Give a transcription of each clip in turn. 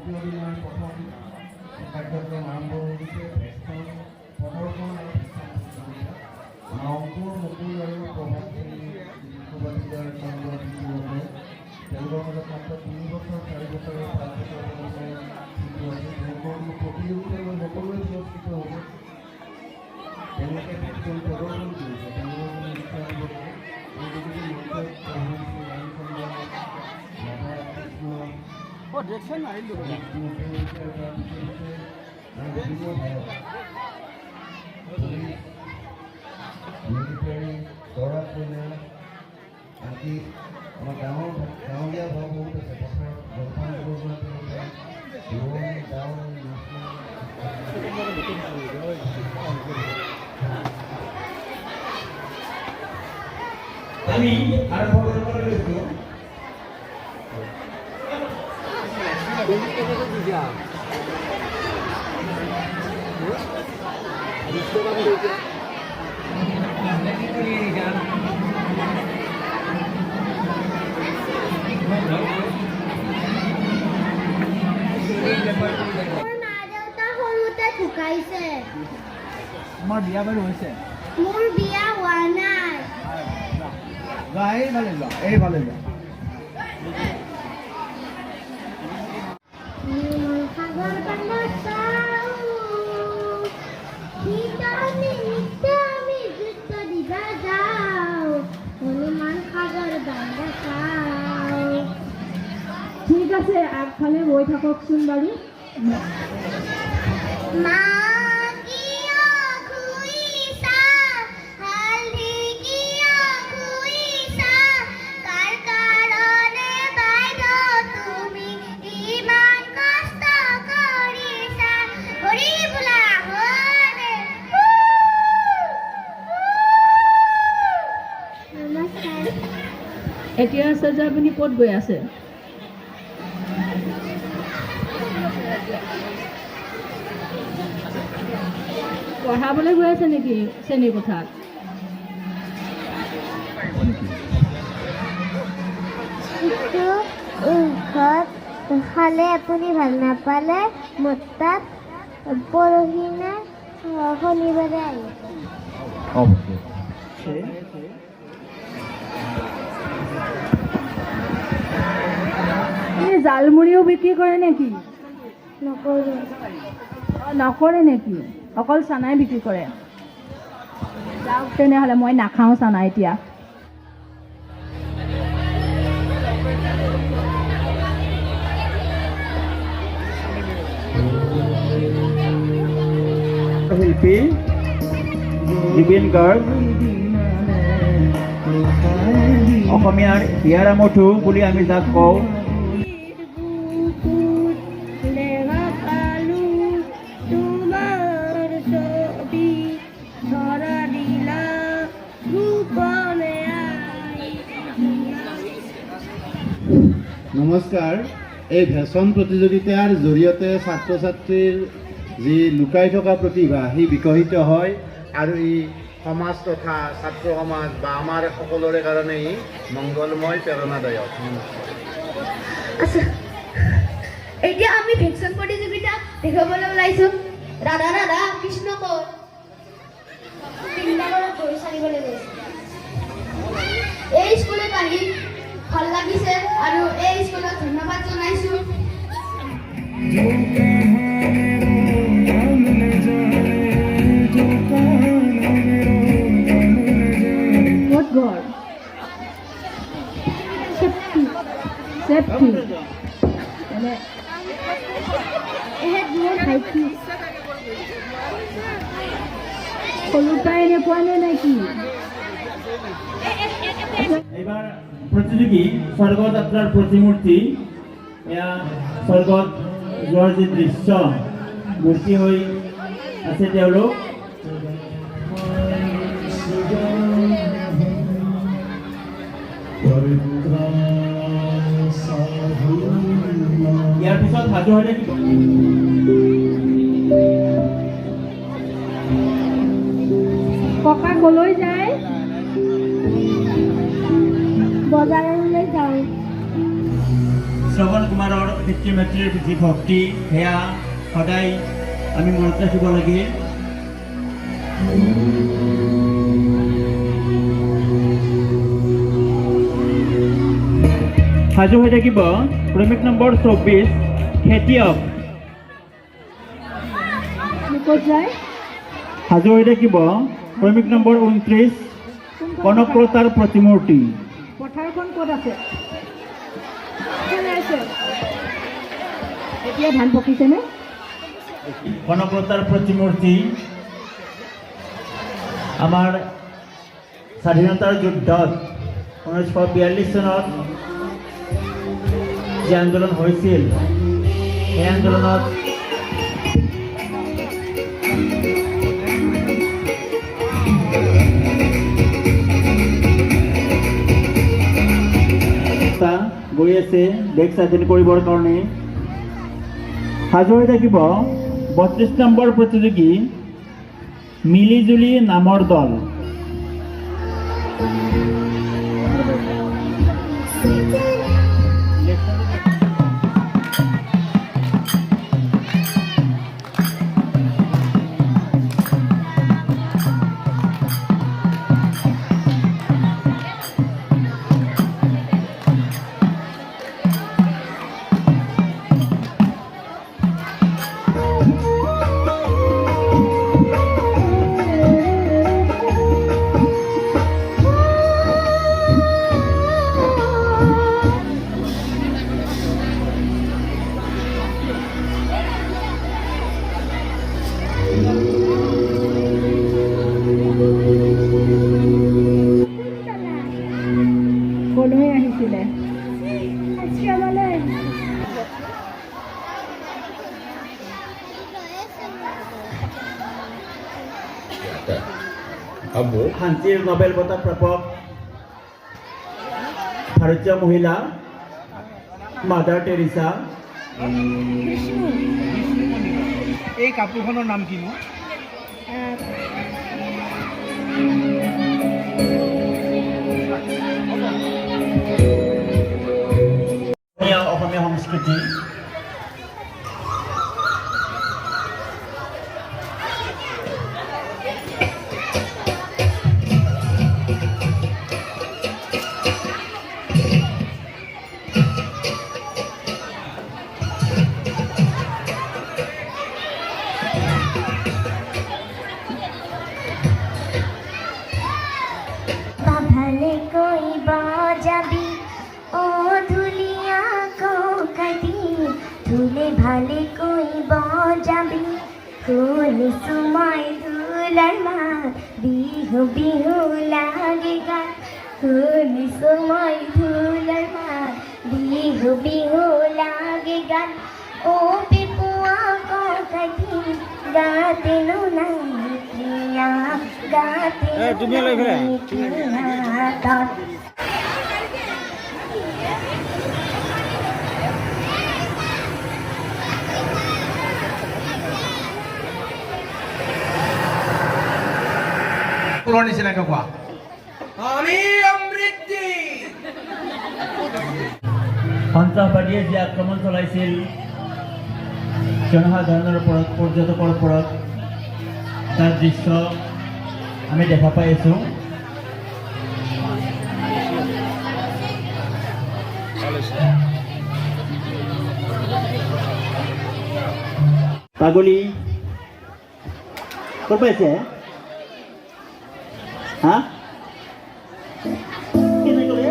দ্বিতীয় দিনৰ প্ৰথম কাৰ্যক্ৰম আৰম্ভ হৈ গৈছে। ভেকচিন প্ৰদৰ্শন আৰু ভেকচিন প্ৰতিযোগিতা অংকুৰ মুকুল আৰু প্ৰভাতী প্ৰভাতীৰ তেওঁলোকৰ মাজত মাত্ৰ 3 বছৰ 4 বছৰ আৰু 5 বছৰ শিশু আছে। তেওঁলোকৰ প্ৰতিযোগিতালৈ সকলোৱে পুৰস্কৃত হ'ব। তেওঁলোকে ভেকচিন প্ৰদৰ্শন কৰিছে। তেওঁলোকৰ শিক্ষা দিব দৰা কইনা আনকি আমাৰ গাঁৱলীয়া ভাৱ বহুত আছে। পথাৰত জলপান দিবৰ আমি আৰম্ভ কৰিব লৈছো। আমাৰ বিয়া বাৰু হৈছে? মোৰ বিয়া হোৱা নাই। এই ভালে যোৱা, এই ভালে যোৱা। সাগৰ বান্ধা চাওঁ আমি যুদ্ধ দিবা যাওঁ, হনুমান সাগৰ বান্ধা চাওঁ। ঠিক আছে, আগফালে গৈ থাককচোন বাৰু। মা এতিয়া আছে যে আপুনি ক'ত গৈ আছে? পঢ়াবলৈ গৈ আছে নেকি শ্ৰেণী কোঠাত? খালে আপুনি ভাল নাপালে মোৰ তাত পৰহি নে শনিবাৰে আহিব। জালমুড়িও বিক্ৰী কৰে নেকি? নকৰোঁ। নকৰে নেকি? অকল চানাই বিক্ৰী কৰে? যাওক তেনেহ'লে, মই নাখাওঁ চানা এতিয়া। শিল্পী জুবিন গাৰ্গ অসমীয়াৰ হিয়াৰ আমঠু বুলি আমি যাক কওঁ। নমস্কাৰ। এই ভেচন প্ৰতিযোগিতাৰ জৰিয়তে ছাত্ৰ ছাত্ৰীৰ যি লুকাই থকা প্ৰতিভা সি বিকশিত হয় আৰু ই সমাজ তথা ছাত্ৰ সমাজ বা আমাৰ সকলোৰে কাৰণে ই মংগলময় প্ৰেৰণাদায়ক। এতিয়া আমি ভেকচিন প্ৰতিযোগিতা দেখাবলৈ ওলাইছোঁ। ৰাধা ৰাধা কৃষ্ণ ক'ত? বৃন্দাবনত গৈ চালিবলৈ গৈছে। এই স্কুলত আহি ভাল লাগিছে আৰু এই স্কুলত ধন্যবাদ জনাইছোঁ। ক'ত ঘৰ? চেফটি। মোৰ ভাইটি সৰুৰ পৰাই এনেকুৱা নে নেকি? এইবাৰ প্ৰতিযোগী স্বৰ্গযাত্ৰাৰ প্ৰতিমূৰ্তি, এয়া স্বৰ্গত যোৱাৰ যি দৃশ্য মূৰ্তি হৈ আছে তেওঁলোক। ইয়াৰ পিছত সাজু হয় নেকি? ককা কলৈ যায়? বজাৰলৈ যাওঁ। শ্ৰৱণ কুমাৰৰ পিতৃ মাতৃৰ যি ভক্তি সেয়া সদায় আমি মনত ৰাখিব লাগে। সাজু হৈ থাকিব ক্ৰমিক নম্বৰ 24 খেতিয়ক। ক'ত যায়? সাজু হৈ থাকিব ক্ৰমিক নম্বৰ 29 কনকলতাৰ প্ৰতিমূৰ্তি। পথাৰখন ক'ত আছে? কোনে আছে? এতিয়া ধান পকিছেনে? কনকলতাৰ প্ৰতিমূৰ্তি আমাৰ স্বাধীনতাৰ যুদ্ধত 1942 চনত যে আন্দোলন হৈছিল সেই আন্দোলনত গৈ আছে দেশ স্বাধীন কৰিবৰ কাৰণে। সাজু হৈ থাকিব 32 নম্বৰ প্ৰতিযোগী মিলিজুলি নামৰ দল। ক'লৈ আহিছিলে? শান্তিৰ নোবেল বঁটা প্ৰাপক ভাৰতীয় মহিলা মাদাৰ টেৰেছা। এই কাপোৰখনৰ নাম কিনো? অসমীয়া সংস্কৃতি भले कोई बाजाबी ओ धुलिया को कटी धुले भले कोई बाजाबी फूल सुमाई धुलर मा बिहु बिहु लागेगा फूल सुमाई धुलर मा बिहु बिहु लागेगा ओ पिपुआ को कटी गाते नो नहीं किया गाते তুমি লৈ ফেলে পুৰৰ নিচিনাকৈ কোৱা। আমি অমৃতি সন্ত্ৰাসবাদীয়ে যি আক্ৰমণ চলাইছিল জনসাধাৰণৰ ওপৰত, পৰ্যটকৰ ওপৰত, তাৰ দৃশ্য আমি দেখা পাই আছোঁ। পাগলী ক'ত পাইছে? হা কেনেকৈ?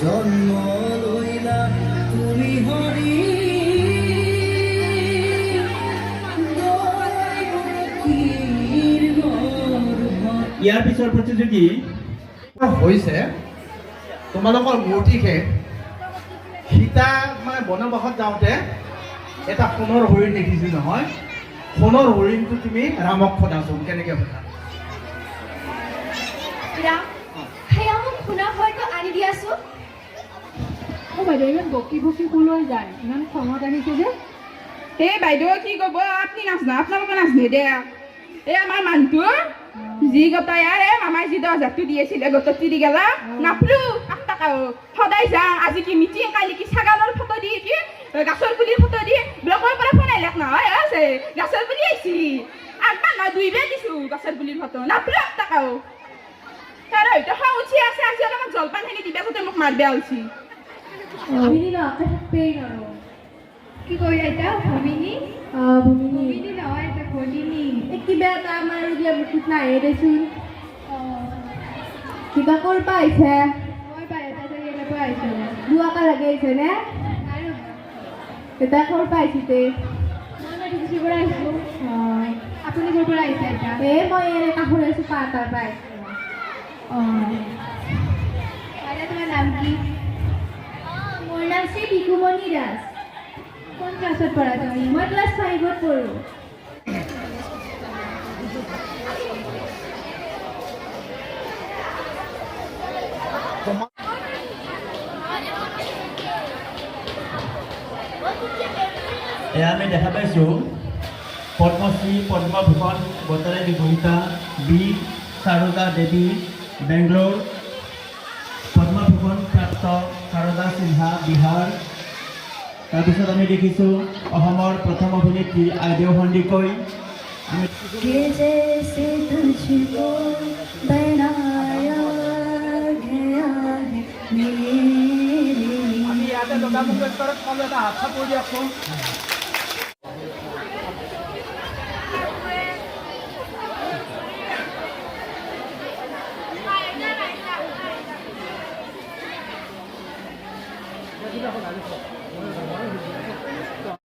জন্ম লইলা তুমি হরি ইয়াৰ পিছৰ প্ৰতিযোগী হৈছে তোমালোকৰ মূৰ্তিকে সীতা মানে বনবাসত যাওঁতে এটা সোণৰ হৰিণ দেখিছোঁ নহয়, সোণৰ হৰিণটো তুমি ৰামক সোধাচোন কেনেকৈ সোধা। ৰাম সেয়া মোক সোণৰ হৰিণটো আনি দিয়াচোন। অ' বাইদেউ ইমান বকি বকি ক'লৈ যায়, ইমান খঙত আহিছে যে। এই বাইদেউ কি ক'ব, আপুনি নাচনা, আপোনালোকে নাচনে দে। এই আমাৰ মানুহটো যি গোটাই আৰু মামাই যি 10,000টো দিয়েছিলে গোটত তিৰি গেলা নাপলো 8 টকাও। সদায় যা, আজি কি মিটিং, কালি কি ছাগালৰ ফটো দি কি গাছৰ পুলিৰ ফটো দি ব্লকৰ পৰা ফোন আহিলেক নহয় আছে গাছৰ পুলি আহিছি। আগবাৰ নহয় 2 বেৰ দিছোঁ গাছৰ পুলিৰ ফটো, নাপলো 8 টকাও। তাৰ হয়তো খং উঠি আছে, আজি অলপমান জলপানখিনি দিবা গোটেই মোক মাৰিব ওলছি। ভূমিনী নহাকে থাকবেই নোৱাৰো। কি কৰি আইতা ভূমিনী? ভূমিনী নহয় এটা ভলিনী। কিবা এটা আমাৰ আৰু দিয়া মুখত নাহে দেচোন। কিবা কৰবা আহিছে, মই বাহিৰতে যাই এনেকৈ আহিছোঁ। দুৱাকা লাগি আহিছে নে? এটা কৰবা আহিছে মই মেডিচিনৰ পৰা আহিছোঁ। আপুনি ক'ৰ পৰা আহিছে আইতা? মই এনে কাষৰে চোপা এটাৰ পৰা আইতা তোমাৰ নাম কি? মোৰ নাম শ্ৰী বিকুমণি দাস। কোন ক্লাছত পঢ়া তুমি? মই ক্লাছ 5ত পঢ়োঁ। এয়া আমি দেখা পাইছোঁ পদ্মশ্ৰী পদ্মভূষণ বঁটাৰে বিভূষিতা বি শাৰদা দেৱী বেংগলোৰ, পদ্মভূষণ প্ৰাপ্ত শাৰদা সিনহা বিহাৰ। তাৰপিছত আমি দেখিছোঁ অসমৰ প্ৰথম অভিনেত্ৰী আইদেউ সন্দিকৈ। আমি कि जैसे तुझको बनाया गया है मेरे আমি ইয়াতে লগামুখেশ্বৰত পালোঁ, এটা হাত চাপ কৰি দিয়কচোন।